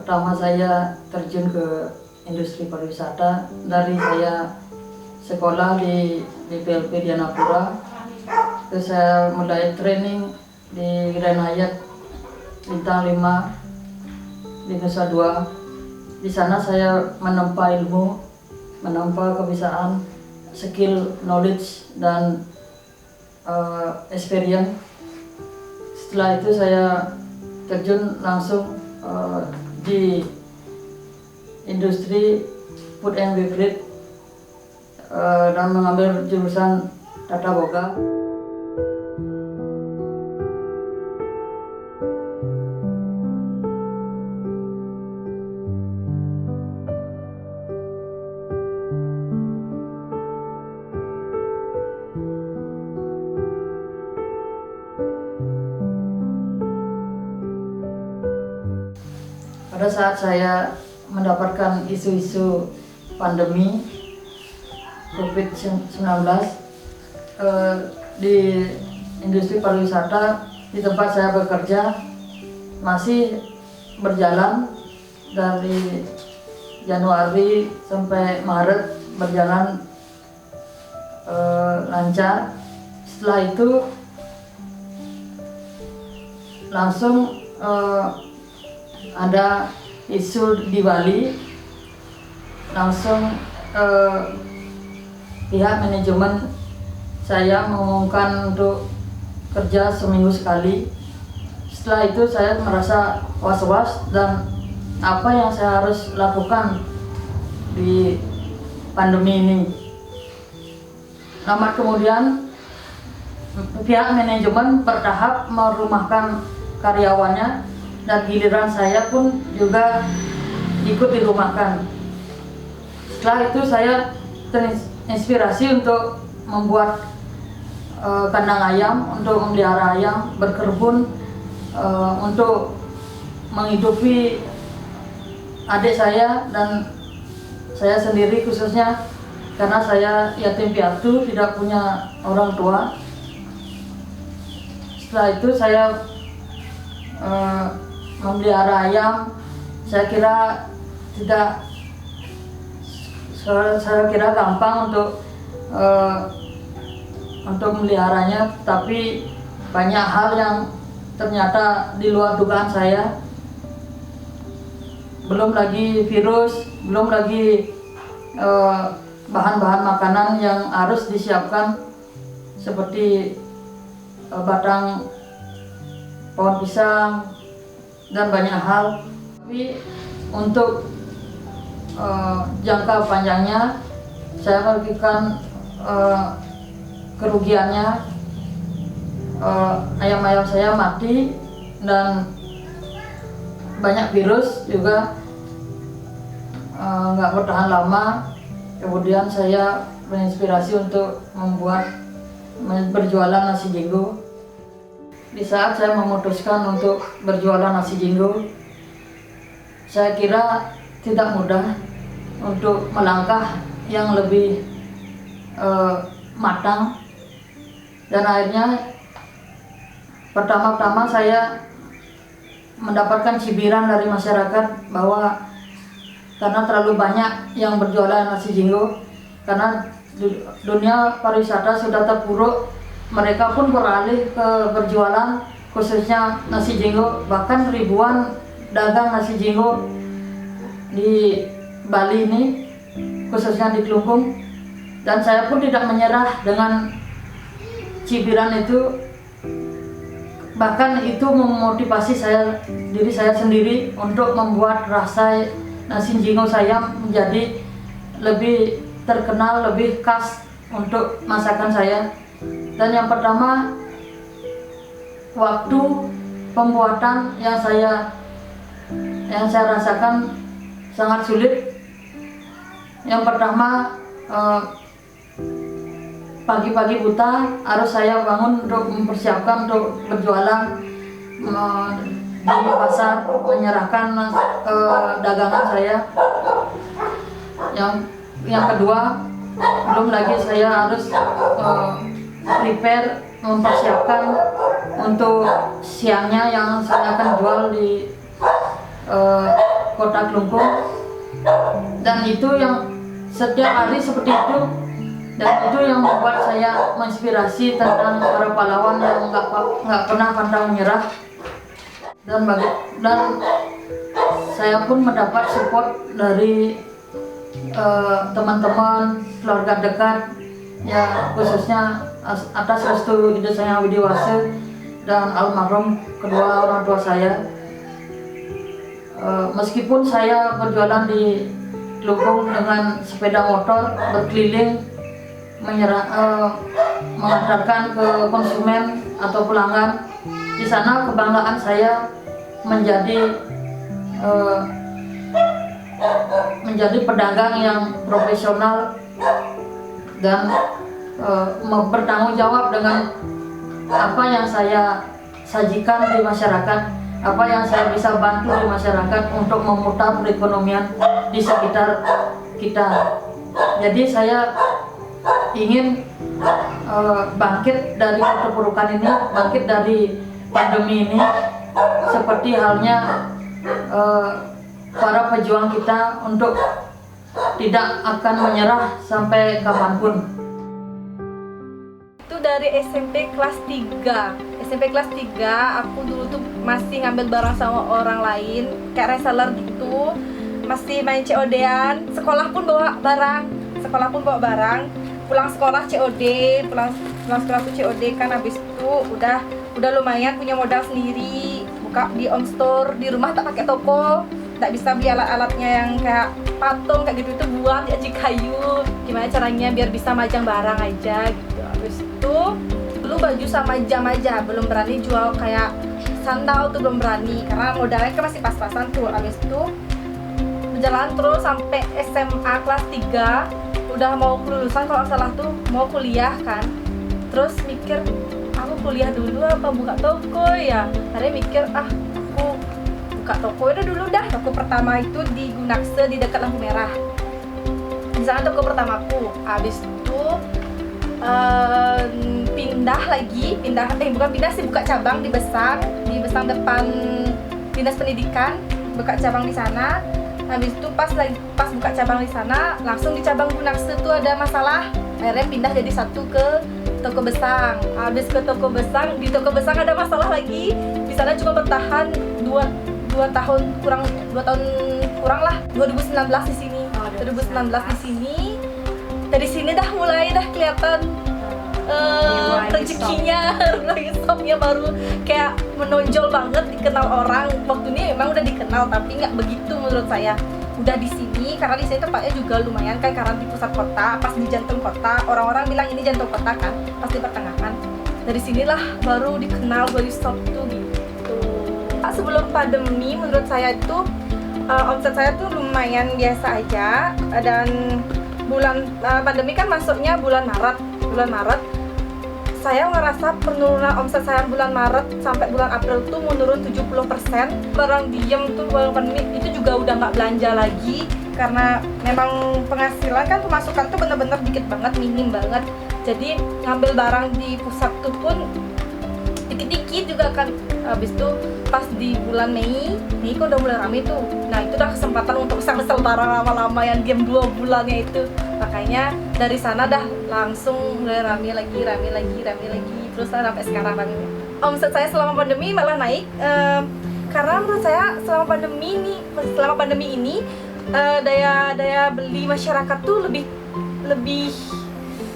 pertama saya terjun ke industri pariwisata dari saya sekolah di PLP Dianapura. Terus saya mulai training di Grand Hyatt Bintang 5 di Nusa Dua. Di sana saya menempa ilmu, menempa kebiasaan, skill, knowledge, dan experience. Setelah itu saya terjun langsung di industri food and beverage dan mengambil jurusan tata boga. Pada saat saya mendapatkan isu-isu pandemi COVID-19 di industri pariwisata di tempat saya bekerja masih berjalan dari Januari sampai Maret, berjalan lancar. Setelah itu langsung ada isu di Bali, langsung pihak manajemen saya mengumumkan untuk kerja seminggu sekali. Setelah itu saya merasa was-was dan apa yang saya harus lakukan di pandemi ini. Lama kemudian pihak manajemen bertahap merumahkan karyawannya, dan giliran saya pun juga ikut dirumahkan. Setelah itu saya terinspirasi untuk membuat kandang ayam, untuk memelihara ayam, berkebun, untuk menghidupi adik saya dan saya sendiri khususnya, karena saya yatim piatu, tidak punya orang tua. Setelah itu saya memelihara ayam. Saya kira gampang untuk meliharanya, tapi banyak hal yang ternyata di luar dugaan saya. Belum lagi virus, belum lagi bahan-bahan makanan yang harus disiapkan seperti batang pohon pisang dan banyak hal. Tapi untuk jangka panjangnya saya memikirkan kerugiannya, ayam-ayam saya mati dan banyak virus juga, nggak bertahan lama. Kemudian saya berinspirasi untuk berjualan nasi jinggo. Di saat saya memutuskan untuk berjualan nasi jinggo, saya kira tidak mudah untuk melangkah yang lebih matang, dan akhirnya pertama-tama saya mendapatkan cibiran dari masyarakat bahwa karena terlalu banyak yang berjualan nasi jinggo, karena dunia pariwisata sudah terpuruk. Mereka pun beralih ke berjualan khususnya nasi jinggo. Bahkan ribuan dagang nasi jinggo di Bali ini, khususnya di Kelungkung. Dan saya pun tidak menyerah dengan cibiran itu. Bahkan itu memotivasi diri saya sendiri untuk membuat rasa nasi jinggo saya menjadi lebih terkenal, lebih khas untuk masakan saya. Dan yang pertama, waktu pembuatan yang saya rasakan sangat sulit. Yang pertama, pagi-pagi buta harus saya bangun untuk mempersiapkan untuk berjualan di pasar, menyerahkan dagangan saya. Yang kedua, belum lagi saya harus prepare, mempersiapkan untuk siangnya yang saya akan jual di kota Klungkung, dan itu yang setiap hari seperti itu, dan itu yang membuat saya menginspirasi tentang para pahlawan yang nggak pernah pantang menyerah, dan saya pun mendapat support dari teman-teman, keluarga dekat, ya khususnya atas restu ide saya Widiwase dan almarhum kedua orang tua saya. Meskipun saya berjualan di Klungkung dengan sepeda motor berkeliling mengantarkan ke konsumen atau pelanggan, di sana kebanggaan saya menjadi pedagang yang profesional dan bertanggung jawab dengan apa yang saya sajikan di masyarakat, apa yang saya bisa bantu di masyarakat untuk memutar perekonomian di sekitar kita. Jadi saya ingin bangkit dari keterpurukan ini, bangkit dari pandemi ini, seperti halnya para pejuang kita untuk tidak akan menyerah sampai kapanpun. Itu dari SMP kelas 3. SMP kelas 3 aku dulu tuh masih ngambil barang sama orang lain, kayak reseller gitu. Masih main COD-an, sekolah pun bawa barang. Pulang sekolah COD, pulang sekolah tuh COD kan, habis itu udah lumayan punya modal sendiri, buka di Om Store, di rumah tak pakai toko. Tak bisa beli alat-alatnya yang kayak patung kayak gitu, itu buat di aji kayu. Gimana caranya biar bisa majang barang aja gitu. Habis itu dulu baju sama jam aja, belum berani jual kayak sandal tuh, belum berani karena modalnya kan masih pas-pasan tuh. Habis itu berjalan terus sampai SMA kelas 3, udah mau kelulusan kalau salah tuh, mau kuliah kan. Terus mikir, aku kuliah dulu apa buka toko ya? Tadi mikir, aku buka toko udah dulu dah. Toko pertama itu di Gunakse, di dekat lampu merah. Di sana toko pertamaku. Habis itu bukan pindah sih, buka cabang di Besang depan Dinas Pendidikan, buka cabang di sana. Habis itu pas buka cabang di sana, langsung di cabang Gunakse tuh ada masalah. Akhirnya pindah jadi satu ke Toko Besang. Habis ke Toko Besang, di Toko Besang ada masalah lagi. Di sana cuma bertahan 2 tahun kurang lah. 2019 di sini. 2019 di sini. Dari sini dah mulai kelihatan rezekinya, shopnya baru kayak menonjol banget, dikenal orang. Waktu ini memang udah dikenal, tapi nggak begitu menurut saya. Udah di sini, karena di sini tempatnya juga lumayan kan, karena di pusat kota, pas di jantung kota. Orang-orang bilang ini jantung kota kan, pas di pertengahan. Dari sinilah baru dikenal Bali Shop tuh gitu. Sebelum pandemi, menurut saya itu omset saya tuh lumayan biasa aja. Dan bulan pandemi kan masuknya bulan Maret. Saya ngerasa penurunan omset saya bulan Maret sampai bulan April tuh menurun 70%. Barang diem tuh, barang pandemi itu juga udah nggak belanja lagi, karena memang penghasilan kan, pemasukan tuh bener-bener dikit banget, minim banget. Jadi ngambil barang di pusat tuh pun dikit-dikit juga kan. Habis itu pas di bulan Mei kok udah mulai rame tuh. Nah itu udah kesempatan untuk sel barang lama-lama yang diam 2 bulannya itu. Makanya dari sana dah langsung mulai rame lagi, terus sampai sekarang ramenya. Omset saya selama pandemi malah naik, karena menurut saya selama pandemi ini daya beli masyarakat tuh lebih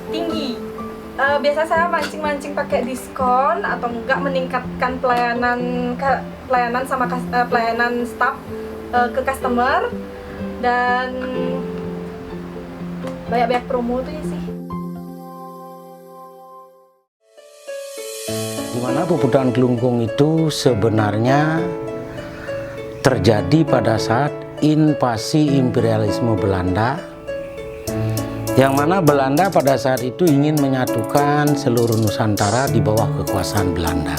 tinggi. Biasa saya mancing pakai diskon atau enggak meningkatkan pelayanan staff ke customer, dan banyak promo tuh ya sih. Dimana Pepudahan Klungkung itu sebenarnya terjadi pada saat invasi imperialisme Belanda, yang mana Belanda pada saat itu ingin menyatukan seluruh Nusantara di bawah kekuasaan Belanda.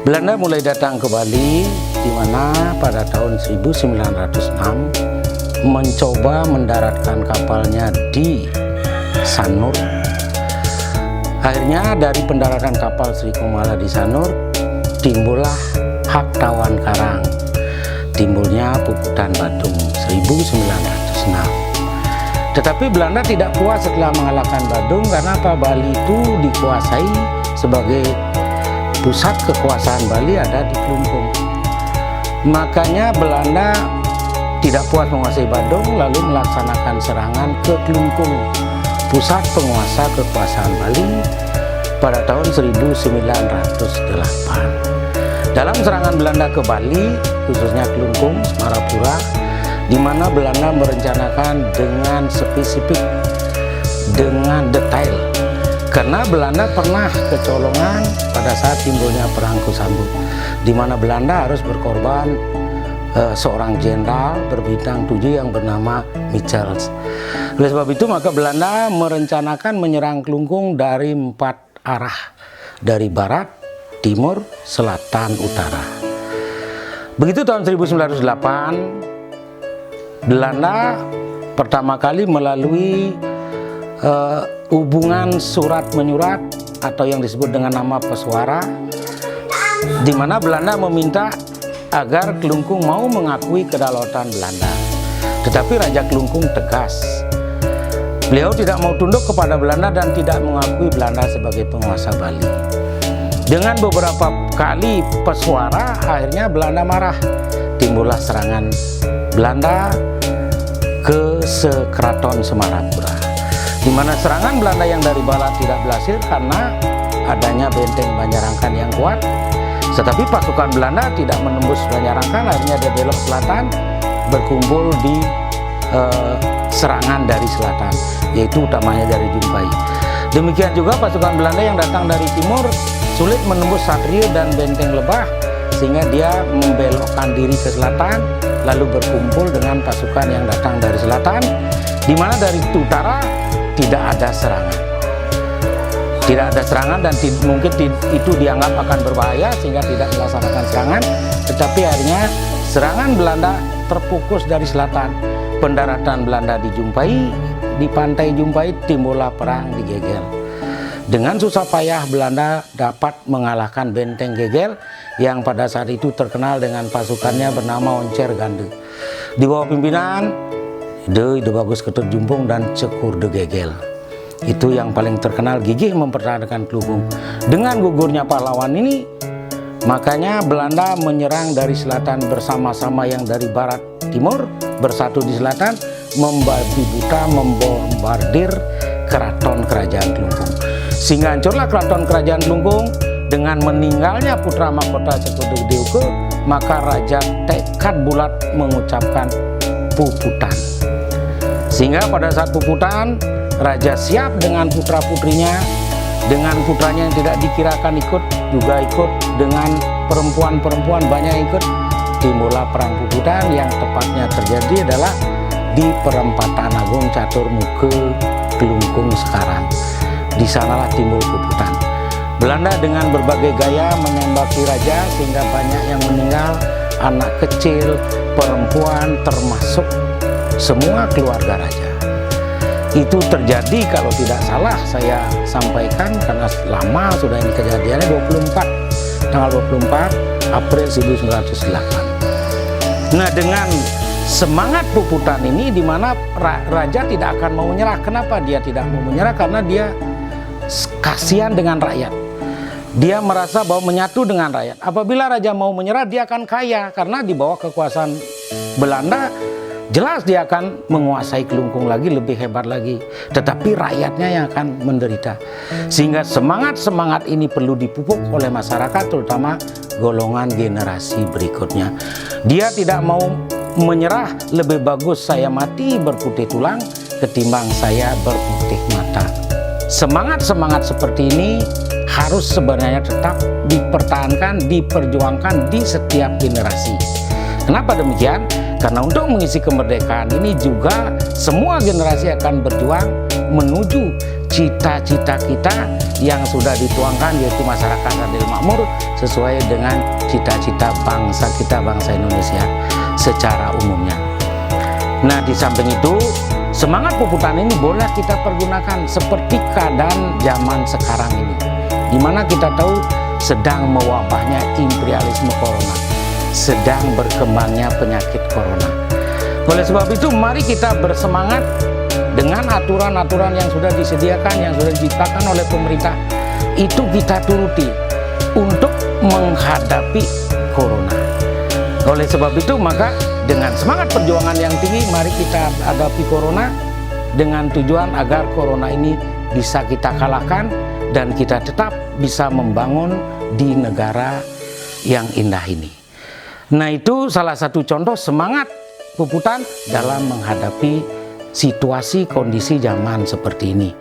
Belanda mulai datang ke Bali, di mana pada tahun 1906 mencoba mendaratkan kapalnya di Sanur. Akhirnya dari pendaratan kapal Sri Komala di Sanur timbullah Hak Tawan Karang. timbulnya Puputan Badung 1906. Tetapi Belanda tidak puas setelah mengalahkan Badung, karena apa? Bali itu dikuasai, sebagai pusat kekuasaan Bali ada di Klungkung. Makanya Belanda tidak puas menguasai Badung, lalu melaksanakan serangan ke Klungkung, pusat penguasa kekuasaan Bali, pada tahun 1908. Dalam serangan Belanda ke Bali, khususnya Klungkung, Semarapura, di mana Belanda merencanakan dengan spesifik, dengan detail, karena Belanda pernah kecolongan pada saat timbulnya Perang Kosambi, di mana Belanda harus berkorban seorang jenderal berbintang 7 yang bernama Michels. Oleh sebab itu maka Belanda merencanakan menyerang Klungkung dari 4 arah, dari barat, timur, selatan, utara. Begitu tahun 1908 Belanda pertama kali melalui hubungan surat menyurat atau yang disebut dengan nama pesuara, di mana Belanda meminta agar Klungkung mau mengakui kedaulatan Belanda. Tetapi Raja Klungkung tegas. Beliau tidak mau tunduk kepada Belanda dan tidak mengakui Belanda sebagai penguasa Bali. Dengan beberapa kali pesuara, akhirnya Belanda marah. Timbullah serangan Belanda ke Keraton Semarapura, di mana serangan Belanda yang dari barat tidak berhasil karena adanya benteng Banjarangkan yang kuat. Tetapi pasukan Belanda tidak menembus Banjarangkan, akhirnya dia belok selatan, berkumpul di serangan dari selatan, yaitu utamanya dari Jumpai. Demikian juga pasukan Belanda yang datang dari timur sulit menembus Satrio dan benteng Lebah, sehingga dia membelokkan diri ke selatan, lalu berkumpul dengan pasukan yang datang dari selatan, di mana dari utara tidak ada serangan. Tidak ada serangan dan mungkin itu dianggap akan berbahaya sehingga tidak melaksanakan serangan. Tetapi akhirnya serangan Belanda terfokus dari selatan. Pendaratan Belanda dijumpai, di pantai Jumpai timbullah perang di Gegel. Dengan susah payah Belanda dapat mengalahkan benteng Gegel yang pada saat itu terkenal dengan pasukannya bernama Oncer Gande. Di bawah pimpinan De Bagus Ketut Jumpung dan Cekur de Gegel. Itu yang paling terkenal gigih mempertahankan Klungkung. Dengan gugurnya pahlawan ini, makanya Belanda menyerang dari selatan bersama-sama yang dari barat timur, bersatu di selatan, membabi buta membombardir keraton kerajaan Klungkung. Sehingga hancurlah keraton kerajaan Klungkung. Dengan meninggalnya putra mahkota Cekur de Deuke, maka raja tekad bulat mengucapkan puputan. Sehingga pada saat puputan, raja siap dengan putra-putrinya, dengan putranya yang tidak dikirakan ikut, juga ikut, dengan perempuan-perempuan banyak yang ikut. Timbullah perang puputan yang tepatnya terjadi adalah di perempatan Agung Catur Muke Klungkung sekarang. Di sanalah timbul puputan. Belanda dengan berbagai gaya menembaki raja sehingga banyak yang meninggal, anak kecil, perempuan, termasuk semua keluarga raja. Itu terjadi kalau tidak salah saya sampaikan, karena lama sudah ini kejadiannya, tanggal 24 April 1908. Nah, dengan semangat puputan ini di mana raja tidak akan mau menyerah. Kenapa dia tidak mau menyerah? Karena dia kasihan dengan rakyat. Dia merasa bahwa menyatu dengan rakyat. Apabila raja mau menyerah, dia akan kaya, karena di bawah kekuasaan Belanda jelas dia akan menguasai Klungkung lagi, lebih hebat lagi. Tetapi rakyatnya yang akan menderita. Sehingga semangat-semangat ini perlu dipupuk oleh masyarakat, terutama golongan generasi berikutnya. Dia tidak mau menyerah, lebih bagus saya mati berputih tulang ketimbang saya berputih mata. Semangat-semangat seperti ini harus sebenarnya tetap dipertahankan, diperjuangkan di setiap generasi. Kenapa demikian? Karena untuk mengisi kemerdekaan ini juga semua generasi akan berjuang menuju cita-cita kita yang sudah dituangkan, yaitu masyarakat adil makmur sesuai dengan cita-cita bangsa kita, bangsa Indonesia secara umumnya. Nah, di samping itu semangat puputan ini boleh kita pergunakan seperti keadaan zaman sekarang ini, di mana kita tahu sedang mewabahnya imperialisme corona. sedang berkembangnya penyakit corona. Oleh sebab itu, mari kita bersemangat dengan aturan-aturan yang sudah disediakan, yang sudah diciptakan oleh pemerintah. Itu kita turuti untuk menghadapi corona. Oleh sebab itu, maka dengan semangat perjuangan yang tinggi, mari kita hadapi corona dengan tujuan agar corona ini bisa kita kalahkan dan kita tetap bisa membangun di negara yang indah ini. Nah, itu salah satu contoh semangat Puputan dalam menghadapi situasi kondisi zaman seperti ini.